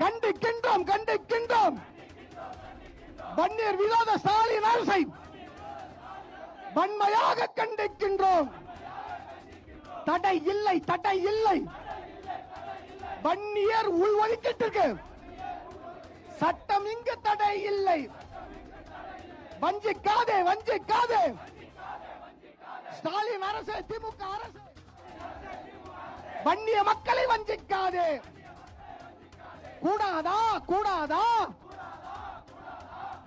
கண்டிக்கின்றோம் கண்டிக்கின்றோம். வன்னியர் விரோத ஸ்டாலின் அரசை வன்மையாக கண்டிக்கின்றோம். தடை இல்லை தடை இல்லை. வன்னியர் உள்ஒதுக்கீட்டிற்கு சட்டம் இங்கு தடை இல்லை. வஞ்சிக்காதே வஞ்சிக்காதே. ஸ்டாலின் அரசு, திமுக அரசு வன்னிய மக்களை வஞ்சிக்காதே. கூடாதா கூடாதா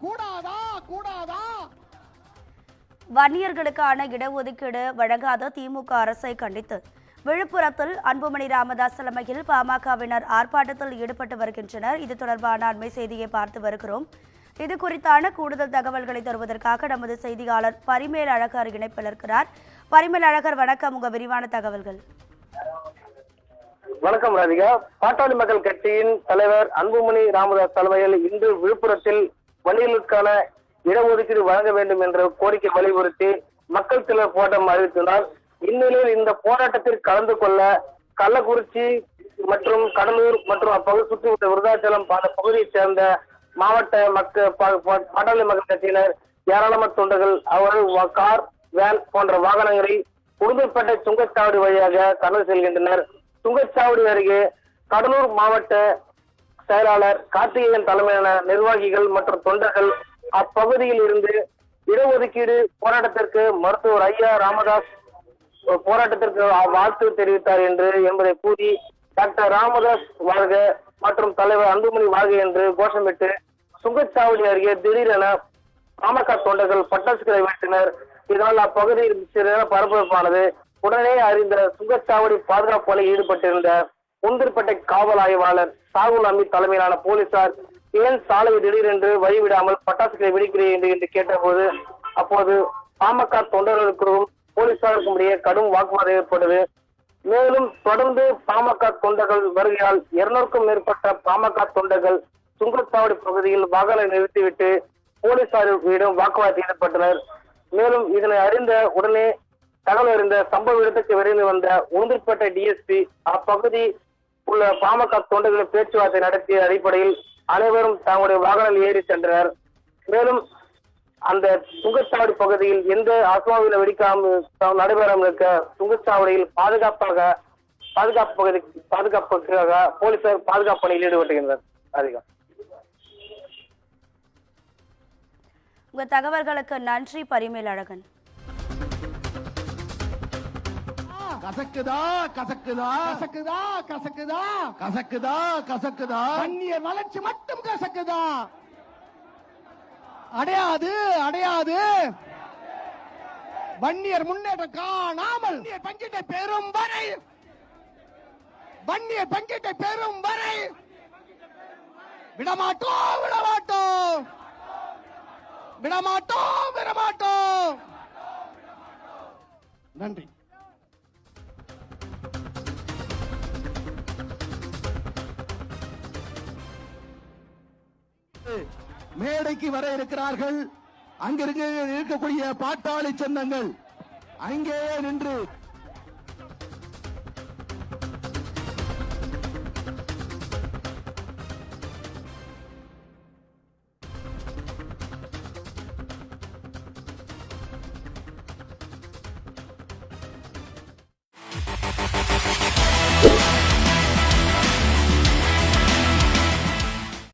கூடாதா கூடாதா. வன்னியர்களுக்கான இடஒதுக்கீடு வழங்காத திமுக அரசை கண்டித்து விழுப்புரத்தில் அன்புமணி ராமதாஸ் தலைமையில் பாமகவினர் ஆர்ப்பாட்டத்தில் ஈடுபட்டு வருகின்றனர். இது தொடர்பான அண்மை செய்தியை பார்த்து வருகிறோம். இது குறித்தான கூடுதல் தகவல்களை தருவதற்காக நமது செய்தியாளர் பரிமேல் அழகர் இணைப்பில் இருக்கிறார். பரிமேல் அழகர், வணக்கம். உங்க விரிவான தகவல்கள். வணக்கம் ராதிகா. பாட்டாளி மக்கள் கட்சியின் தலைவர் அன்புமணி ராமதாஸ் தலைமையில் இன்று விழுப்புரத்தில் வன்னியர்களுக்கான இடஒதுக்கீடு வழங்க வேண்டும் என்ற கோரிக்கை வலியுறுத்தி மக்கள் சிலர் போராட்டம் அறிவித்துள்ளார். இந்நிலையில் இந்த போராட்டத்தில் கலந்து கொள்ள கள்ளக்குறிச்சி மற்றும் கடலூர் மற்றும் அப்பகுதி சுற்றி விருதாச்சலம் பகுதியைச் சேர்ந்த மாவட்ட பாட்டாளி மக்கள் கட்சியினர் ஏராளமான தொண்டர்கள் அவர்கள் கார், வேன் போன்ற வாகனங்களில் உளுந்தூர்பேட்டை சுங்கச்சாவடி வழியாக கடந்து செல்கின்றனர். சுங்கச்சாவடி அருகே கடலூர் மாவட்ட செயலாளர் கார்த்திகேயன் தலைமையிலான நிர்வாகிகள் மற்றும் தொண்டர்கள் அப்பகுதியில் இருந்து இடஒதுக்கீடு போராட்டத்திற்கு மருத்துவர் ஐயா ராமதாஸ் போராட்டத்திற்கு வாழ்த்து தெரிவித்தார் என்பதை கூறி டாக்டர் ராமதாஸ் வாழ்க மற்றும் தலைவர் அன்புமணி வாழ்க என்று கோஷமிட்டு சுங்கச்சாவடி அருகே திடீரென பாமக தொண்டர்கள் பட்டாசுகளை வீசினர். இதனால் அப்பகுதியில் சிறிய பரபரப்பானது. உடனே அறிந்த சுங்கச்சாவடி பாதுகாப்பு பணியில் ஈடுபட்டிருந்த உளுந்தூர்பேட்டை காவல் ஆய்வாளர் சாகுல் அமீத் தலைமையிலான போலீசார் ஏன் சாலையை திடீரென்று வழிவிடாமல் பட்டாசுகளை வெடிக்கிறேன் என்று கேட்டபோது அப்போது பாமக தொண்டர்களுக்கும் போலீசாருக்கும் இடையே கடும் வாக்குவாதம் ஏற்பட்டது. மேலும் தொடர்ந்து பாமக தொண்டர்கள் வருகையால் 200க்கும் மேற்பட்ட பாமக தொண்டர்கள் சுங்கச்சாவடி பகுதியில் வாகனம் நிறுத்திவிட்டு போலீசாரிடம் வாக்குவாதத்தில் ஈடுபட்டனர். மேலும் இதனை அறிந்த உடனே தகவல் அறிந்த சம்பவ இடத்துக்கு விரைந்து வந்த உளுந்தூர்பேட்டை டிஎஸ்பி அப்பகுதி உள்ள பாமக தொண்டர்களின் பேச்சுவார்த்தை நடத்திய அடிப்படையில் அனைவரும் தங்களுடைய வாகனம் ஏறி சென்றனர். மேலும் அந்த சுங்கச்சாவடி பகுதியில் எந்த அசம்பாவித வெடிக்காமல் நடைபெறாமல் இருக்க சுங்கச்சாவடியில் பாதுகாப்புக்காக போலீசார் பாதுகாப்பு பணியில் ஈடுபட்டுகின்றனர். அதிகம் உங்க தகவல்களுக்கு நன்றி பரிமேல் அழகன். கசக்குதா கசக்குதா கசக்குதா கசக்குதா கசக்குதா கசக்குதா. வன்னியர் வளர்ச்சி மட்டும் கசக்குதா. அடையாது அடையாது. வன்னியர் முன்னேற்றம் காணாமல் பங்கீட்டை பெறும் வரை வன்னியர் பங்கீட்டை பெறும் வரை விடமாட்டோம் விடமாட்டோம் விடமாட்டோம் விடமாட்டோம். நன்றி. மேடைக்கு வர இருக்கிறார்கள். அங்கிருக்கக்கூடிய பாட்டாளி சொந்தங்கள் அங்கேயே நின்று